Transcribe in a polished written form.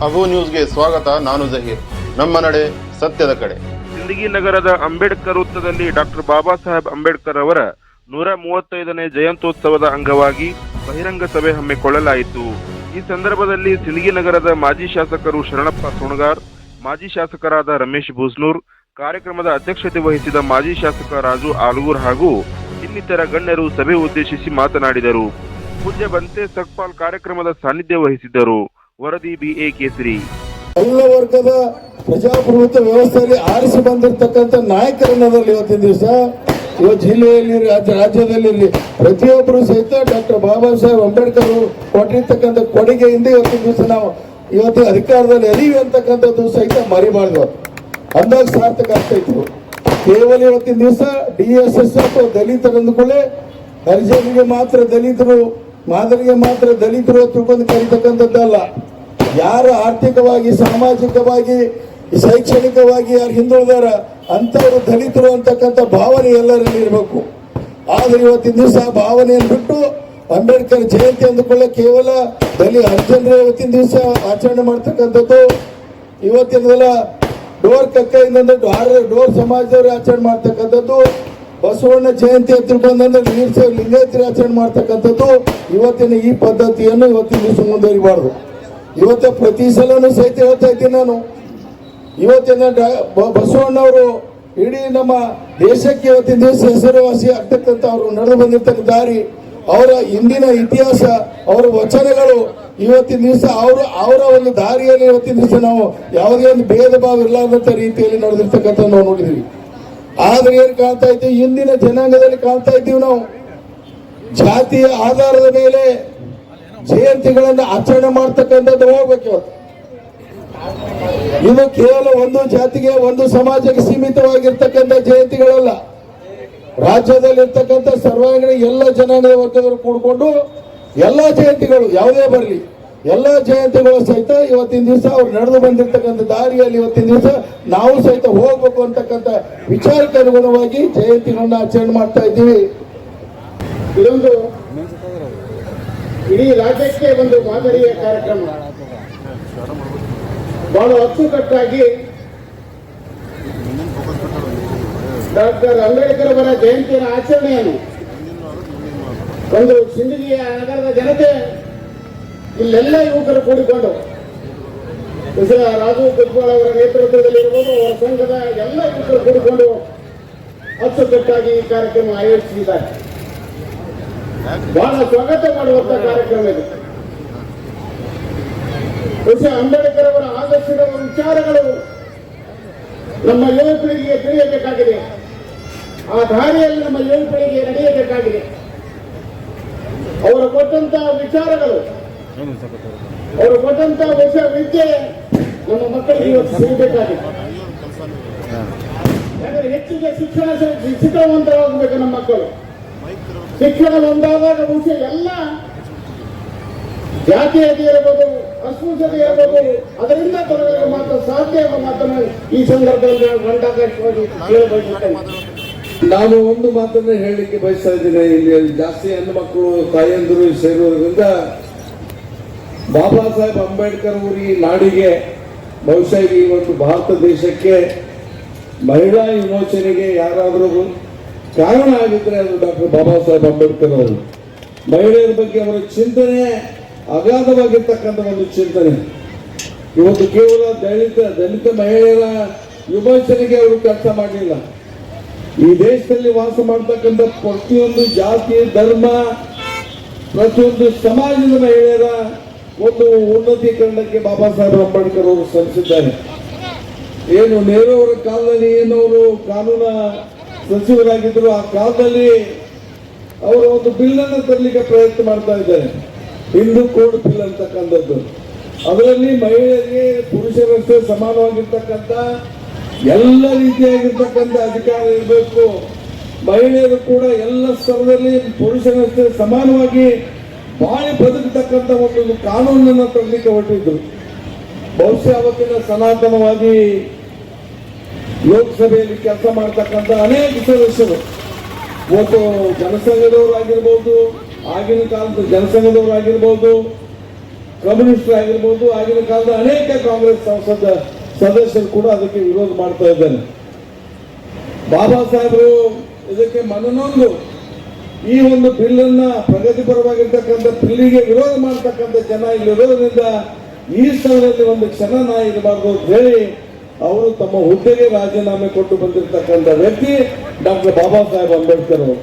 ಅಬು ನ್ಯೂಸ್ಗೆ ಸ್ವಾಗತ. ನಾನು ಜಹೀರ್. ನಮ್ಮ ನಡೆ ಸತ್ಯದ ಕಡೆ. ಸಿಂದಗಿ ನಗರದ ಅಂಬೇಡ್ಕರ್ ವೃತ್ತದಲ್ಲಿ ಡಾಕ್ಟರ್ ಬಾಬಾ ಸಾಹೇಬ್ ಅಂಬೇಡ್ಕರ್ ಅವರ 135ನೇ ಜಯಂತ್ಯೋತ್ಸವದ ಅಂಗವಾಗಿ ಬಹಿರಂಗ ಸಭೆ ಹಮ್ಮಿಕೊಳ್ಳಲಾಯಿತು. ಈ ಸಂದರ್ಭದಲ್ಲಿ ಸಿಂದಗಿ ನಗರದ ಮಾಜಿ ಶಾಸಕರು ಶರಣಪ್ಪ ಸೋಣಗಾರ್, ಮಾಜಿ ಶಾಸಕರಾದ ರಮೇಶ್ ಬೂಸ್ನೂರ್, ಕಾರ್ಯಕ್ರಮದ ಅಧ್ಯಕ್ಷತೆ ವಹಿಸಿದ ಮಾಜಿ ಶಾಸಕ ರಾಜು ಆಲೂರ್ ಹಾಗೂ ಇನ್ನಿತರ ಗಣ್ಯರು ಸಭೆ ಉದ್ದೇಶಿಸಿ ಮಾತನಾಡಿದರು. ಪೂಜ್ಯ ಬಂತೆ ಸಕ್ಪಾಲ್ ಕಾರ್ಯಕ್ರಮದ ಸಾನ್ನಿಧ್ಯ ವಹಿಸಿದ್ದರು. ವರದಿ BA ಕೇಸರಿ. ಎಲ್ಲ ವರ್ಗದ ಪ್ರಜಾಪ್ರಭುತ್ವ ವ್ಯವಸ್ಥೆಯಲ್ಲಿ ಆರಿಸಿ ಬಂದಿರತಕ್ಕಂಥ ನಾಯಕರನ್ನದಲ್ಲಿ ಇವತ್ತಿನ ದಿವಸ ಇವತ್ತು ಜಿಲ್ಲೆಯಲ್ಲಿ ರಾಜ್ಯದಲ್ಲಿ ಪ್ರತಿಯೊಬ್ಬರು ಸಹಿತ ಡಾಕ್ಟರ್ ಬಾಬಾ ಸಾಹೇಬ್ ಅಂಬೇಡ್ಕರ್ ಕೊಟ್ಟಿರ್ತಕ್ಕಂಥ ಕೊಡುಗೆಯಿಂದ ಇವತ್ತಿನ ದಿವಸ ನಾವು ಇವತ್ತು ಅಧಿಕಾರದಲ್ಲಿ ಅದೀವಿ ಅಂತಕ್ಕಂಥದ್ದು ಸಹಿತ ಮರಿಬಾರ್ದು. ಅಂದಾಗ ಸಾರ್ಥಕ ಆಗ್ತಾ ಇತ್ತು. ಕೇವಲ ಇವತ್ತಿನ ದಿವಸ DSS ಅಥವಾ ದಲಿತರು ಅಂದುಕೊಳ್ಳೆ ಹರಿಜನಿಗೆ ಮಾತ್ರ ದಲಿತರು, ಮಾದರಿಗೆ ಮಾತ್ರ ದಲಿತರು ತಿಳ್ಕೊಂಡು ಕರೀತಕ್ಕಂಥದ್ದಲ್ಲ. ಯಾರು ಆರ್ಥಿಕವಾಗಿ, ಸಾಮಾಜಿಕವಾಗಿ, ಶೈಕ್ಷಣಿಕವಾಗಿ ಯಾರು ಹಿಂದುಳಿದಾರ ಅಂತವರು ದಲಿತರು ಅಂತಕ್ಕಂಥ ಭಾವನೆ ಎಲ್ಲರಲ್ಲಿ ಇರಬೇಕು. ಆದ್ರೆ ಇವತ್ತಿನ ದಿವಸ ಭಾವನೆಯನ್ನು ಬಿಟ್ಟು ಅಂಬೇಡ್ಕರ್ ಜಯಂತಿ ಅಂದುಕೊಳ್ಳೆ ಕೇವಲ ಹರಿಜನರೇ ಇವತ್ತಿನ ದಿವಸ ಆಚರಣೆ ಮಾಡ್ತಕ್ಕಂಥದ್ದು. ಇವತ್ತಿನ ಡೋರ್ ಕಕ್ಕೈಯಿಂದ ಡೋರ್ ಸಮಾಜದವರು ಆಚರಣೆ ಮಾಡ್ತಕ್ಕಂಥದ್ದು. ಬಸವಣ್ಣ ಜಯಂತಿ ಅಂತ ತಿಳ್ಕೊಂಡ್ರೆ ಲಿಂಗಾಯತರು ಆಚರಣೆ ಮಾಡ್ತಕ್ಕಂಥದ್ದು. ಇವತ್ತಿನ ಈ ಪದ್ಧತಿಯನ್ನು ಇವತ್ತಿನ ದಿವಸ ಮುಂದುವರಿಬಾರ್ದು. ಇವತ್ತು ಪ್ರತಿ ಸಲನೂ ಸಹಿತ ಹೇಳ್ತಾ ಇದ್ದೀನಿ ನಾನು, ಇವತ್ತಿನ ಬಸವಣ್ಣವರು ಇಡೀ ನಮ್ಮ ದೇಶಕ್ಕೆ ಇವತ್ತಿನ ದಿವಸ ಹೆಸರುವಾಸಿ ಆಗ್ತಕ್ಕಂಥ ಅವರು ನಡೆದು ಬಂದಿರ್ತಕ್ಕಂಥ ದಾರಿ, ಅವರ ಇಂದಿನ ಇತಿಹಾಸ, ಅವರ ವಚನಗಳು ಇವತ್ತಿನ ದಿವಸ ಅವರ ಒಂದು ದಾರಿಯಲ್ಲಿ ಇವತ್ತಿನ ದಿವಸ ನಾವು ಯಾವುದೇ ಒಂದು ಭೇದ ಭಾವ ಇರಲಾರ್ದಂಥ ರೀತಿಯಲ್ಲಿ ನಡೆದಿರ್ತಕ್ಕಂಥ ನಾವು ನೋಡಿದ್ವಿ. ಆದ್ರೆ ಏನ್ ಕಾಣ್ತಾ ಇದ್ದೀವಿ, ಇಂದಿನ ಜನಾಂಗದಲ್ಲಿ ಕಾಣ್ತಾ ಇದ್ದೀವಿ ನಾವು ಜಾತಿಯ ಆಧಾರದ ಮೇಲೆ ಜಯಂತಿಗಳನ್ನು ಆಚರಣೆ ಮಾಡ್ತಕ್ಕಂಥದ್ದು ಹೋಗ್ಬೇಕು. ಇದು ಕೇವಲ ಒಂದು ಜಾತಿಗೆ, ಒಂದು ಸಮಾಜಕ್ಕೆ ಸೀಮಿತವಾಗಿರ್ತಕ್ಕಂಥ ಜಯಂತಿಗಳಲ್ಲ. ರಾಜ್ಯದಲ್ಲಿರ್ತಕ್ಕಂಥ ಸರ್ವಾಂಗೀಣ ಎಲ್ಲ ಜನಾಂಗದ ವರ್ಗದವರು ಕೂಡಿಕೊಂಡು ಎಲ್ಲ ಜಯಂತಿಗಳು ಯಾವುದೇ ಬರಲಿ, ಎಲ್ಲ ಜಯಂತಿಗಳು ಸಹಿತ ಇವತ್ತಿನ ದಿವಸ ಅವ್ರು ನಡೆದು ಬಂದಿರತಕ್ಕಂಥ ದಾರಿಯಲ್ಲಿ ಇವತ್ತಿನ ದಿವಸ ನಾವು ಸಹಿತ ಹೋಗ್ಬೇಕು ಅಂತಕ್ಕಂಥ ವಿಚಾರಕ್ಕೆ ಅನುಗುಣವಾಗಿ ಜಯಂತಿಗಳನ್ನ ಆಚರಣೆ ಮಾಡ್ತಾ ಇದ್ದೀವಿ. ಇದೊಂದು ಇಡೀ ರಾಜ್ಯಕ್ಕೆ ಒಂದು ಮಾದರಿಯ ಕಾರ್ಯಕ್ರಮ. ಬಹಳ ಅಚ್ಚುಕಟ್ಟಾಗಿ ಡಾಕ್ಟರ್ ಅಂಬೇಡ್ಕರ್ ಅವರ ಜಯಂತಿಯ ಆಚರಣೆಯನ್ನು ಒಂದು ಸಿಂದಗಿಯ ನಗರದ ಜನತೆ, ಇಲ್ಲೆಲ್ಲ ಯುವಕರು ಕೂಡಿಕೊಂಡು ರಾಜು ಕುತ್ವಾಳ್ ಅವರ ನೇತೃತ್ವದಲ್ಲಿ ಇರ್ಬೋದು, ಅವರ ಸಂಘದ ಎಲ್ಲ ಯುವಕರು ಕೂಡಿಕೊಂಡು ಅಚ್ಚುಕಟ್ಟಾಗಿ ಈ ಕಾರ್ಯಕ್ರಮ ಆಯೋಜಿಸಿದ್ದಾರೆ. ಬಹಳ ಸ್ವಾಗತ ಮಾಡುವಂತ ಕಾರ್ಯಕ್ರಮ ಇದು. ಅಂಬೇಡ್ಕರ್ ಅವರ ಆದರ್ಶದ ವಿಚಾರಗಳು ನಮ್ಮ ಯುವ ಪೀಳಿಗೆಗೆ ತಿಳಿಯಬೇಕಾಗಿದೆ. ಆ ದಾರಿಯಲ್ಲಿ ನಮ್ಮ ಯುವ ಪೀಳಿಗೆ ನಡೆಯಬೇಕಾಗಿದೆ. ಅವರು ಕೊಟ್ಟಂತಹ ವಿಚಾರಗಳು, ಅವರು ಕೊಟ್ಟಂತಹ ವಿದ್ಯೆ ನಮ್ಮ ಮಕ್ಕಳಿಗೆ ಇವತ್ತು ಸಿಗಬೇಕಾಗಿದೆ. ಯಾಕಂದ್ರೆ ಹೆಚ್ಚಿಗೆ ಶಿಕ್ಷಣವಂತರಾಗಬೇಕು ನಮ್ಮ ಮಕ್ಕಳು. ಶಿಕ್ಷಣ ಒಂದಾದಾಗ ಬಹುಶಃ ಎಲ್ಲ ಜಾತಿಯತೆ ಇರಬಹುದು, ಅಸ್ಪೃಶ್ಯತೆ ಇರಬಹುದು, ಅದರಿಂದ ತೊಲಗಲು ಮಾತ್ರ ಸಾಧ್ಯ ಎಂಬ ಮಾತನ್ನು ಈ ಸಂದರ್ಭದಲ್ಲಿ ಗಂಟಾಕರ್ಷವಾಗಿ ಹೇಳಬಯಸುತ್ತೇನೆ. ನಾನು ಒಂದು ಮಾತನ್ನ ಹೇಳಲಿಕ್ಕೆ ಬಯಸ್ತಾ ಇದ್ದೀನಿ. ಇಲ್ಲಿ ಜಾಸ್ತಿ ಹೆಣ್ಣು ಮಕ್ಕಳು ತಾಯಿಯಂದರು ಸೇರುವುದರಿಂದ ಬಾಬಾ ಸಾಹೇಬ್ ಅಂಬೇಡ್ಕರ್ ಅವರು ಈ ನಾಡಿಗೆ, ಬಹುಶಃ ಈ ಒಂದು ಭಾರತ ದೇಶಕ್ಕೆ ಮಹಿಳಾ ವಿಮೋಚನೆಗೆ ಯಾರಾದರೂ ಕಾರಣ ಆಗಿದ್ರೆ ಅದು ಡಾಕ್ಟರ್ ಬಾಬಾ ಸಾಹೇಬ್ ಅಂಬೇಡ್ಕರ್ ಅವರು. ಮಹಿಳೆಯರ ಬಗ್ಗೆ ಅವರ ಚಿಂತನೆ ಅಗಾಧವಾಗಿರ್ತಕ್ಕಂಥ ಒಂದು ಚಿಂತನೆ. ಇವತ್ತು ಕೇವಲ ದಲಿತ ಮಹಿಳೆಯರ ವಿಮೋಚನೆಗೆ ಅವರು ಕೆಲಸ ಮಾಡಲಿಲ್ಲ. ಈ ದೇಶದಲ್ಲಿ ವಾಸ ಮಾಡ್ತಕ್ಕಂಥ ಪ್ರತಿಯೊಂದು ಜಾತಿ, ಧರ್ಮ, ಪ್ರತಿಯೊಂದು ಸಮಾಜದ ಮಹಿಳೆಯರ ಒಂದು ಉನ್ನತೀಕರಣಕ್ಕೆ ಬಾಬಾ ಸಾಹೇಬ್ ಅಂಬೇಡ್ಕರ್ ಅವರು ಶ್ರಮಿಸಿದ್ದಾರೆ. ಏನು ನೆಹರು ಅವರ ಕಾಲದಲ್ಲಿ ಏನವರು ಕಾನೂನು ಸಚಿವರಾಗಿದ್ದರು, ಆ ಕಾಲದಲ್ಲಿ ಅವರು ಒಂದು ಬಿಲ್ ಅನ್ನು ತರಲಿಕ್ಕೆ ಪ್ರಯತ್ನ ಮಾಡ್ತಾ ಇದ್ದಾರೆ, ಹಿಂದೂ ಕೋಡ್ ಬಿಲ್ ಅಂತಕ್ಕಂಥದ್ದು. ಅದರಲ್ಲಿ ಮಹಿಳೆಯರಿಗೆ ಪುರುಷರಷ್ಟೇ ಸಮಾನವಾಗಿರ್ತಕ್ಕಂಥ ಎಲ್ಲ ರೀತಿಯಾಗಿರ್ತಕ್ಕಂಥ ಅಧಿಕಾರ ಇರಬೇಕು. ಮಹಿಳೆಯರು ಕೂಡ ಎಲ್ಲ ಸ್ತರದಲ್ಲಿ ಪುರುಷರಷ್ಟೇ ಸಮಾನವಾಗಿ ಬಾಳಿ ಬದುಕತಕ್ಕಂಥ ಒಂದು ಕಾನೂನನ್ನು ತರಲಿಕ್ಕೆ ಹೊರಟಿದ್ರು. ಬಹುಶಃ ಅವತ್ತಿನ ಸನಾತನವಾಗಿ ಲೋಕಸಭೆಯಲ್ಲಿ ಕೆಲಸ ಮಾಡ್ತಕ್ಕಂಥ ಅನೇಕ ಸದಸ್ಯರು, ಇವತ್ತು ಜನಸಂಘದವರಾಗಿರ್ಬೋದು, ಆಗಿನ ಕಾಲದ ಜನಸಂಘದವರಾಗಿರ್ಬೋದು, ಕಮ್ಯುನಿಸ್ಟ್ ಆಗಿರ್ಬೋದು, ಆಗಿನ ಕಾಲದ ಅನೇಕ ಕಾಂಗ್ರೆಸ್ ಸಂಸದ ಸದಸ್ಯರು ಕೂಡ ಅದಕ್ಕೆ ವಿರೋಧ ಮಾಡ್ತಾ ಇದ್ದಾನೆ. ಬಾಬಾ ಸಾಹೇಬರು ಇದಕ್ಕೆ ಮನನೊಂದು ಈ ಒಂದು ಬಿಲ್ ಅನ್ನ, ಪ್ರಗತಿಪರವಾಗಿರ್ತಕ್ಕಂಥ ಬಿಲ್ಲಿಗೆ ವಿರೋಧ ಮಾಡ್ತಕ್ಕಂಥ ಜನ ಇಲ್ಲಿರೋದ್ರಿಂದ ಈ ಸ್ಥಳದಲ್ಲಿ ಒಂದು ಕ್ಷಣ ನಾ ಇರಬಾರ್ದು ಅಂತ ಹೇಳಿ ಅವರು ತಮ್ಮ ಹುದ್ದೆಗೆ ರಾಜೀನಾಮೆ ಕೊಟ್ಟು ಬಂದಿರತಕ್ಕಂಥ ವ್ಯಕ್ತಿ ಡಾಕ್ಟರ್ ಬಾಬಾ ಸಾಹೇಬ್ ಅಂಬೇಡ್ಕರ್ ಅವರು.